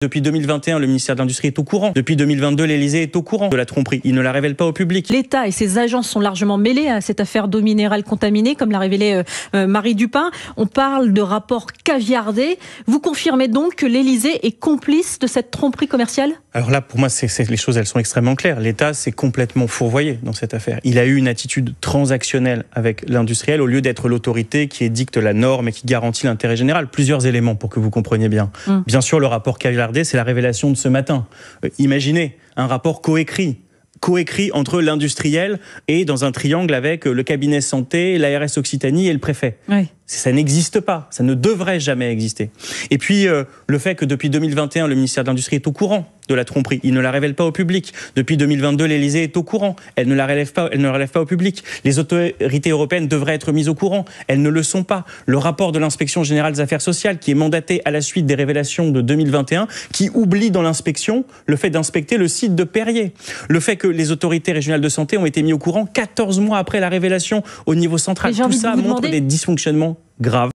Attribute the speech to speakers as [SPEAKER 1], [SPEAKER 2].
[SPEAKER 1] Depuis 2021, le ministère de l'Industrie est au courant. Depuis 2022, l'Élysée est au courant de la tromperie. Il ne la révèle pas au public.
[SPEAKER 2] L'État et ses agences sont largement mêlés à cette affaire d'eau minérale contaminée, comme l'a révélé Marie Dupin. On parle de rapports caviardés. Vous confirmez donc que l'Élysée est complice de cette tromperie commerciale ?
[SPEAKER 1] Alors là, pour moi, les choses, elles sont extrêmement claires. L'État s'est complètement fourvoyé dans cette affaire. Il a eu une attitude transactionnelle avec l'industriel au lieu d'être l'autorité qui édicte la norme et qui garantit l'intérêt général. Plusieurs éléments pour que vous compreniez bien. Bien sûr, le rapport caviardé, c'est la révélation de ce matin. Imaginez un rapport coécrit entre l'industriel et dans un triangle avec le cabinet santé, l'ARS Occitanie et le préfet. Oui. Ça n'existe pas, ça ne devrait jamais exister. Et puis, le fait que depuis 2021, le ministère de l'Industrie est au courant de la tromperie, il ne la révèle pas au public. Depuis 2022, l'Élysée est au courant, elle ne la relève pas au public. Les autorités européennes devraient être mises au courant, elles ne le sont pas. Le rapport de l'Inspection générale des affaires sociales, qui est mandaté à la suite des révélations de 2021, qui oublie dans l'inspection le fait d'inspecter le site de Perrier. Le fait que les autorités régionales de santé ont été mis au courant 14 mois après la révélation au niveau central. Tout ça montre des dysfonctionnements graves.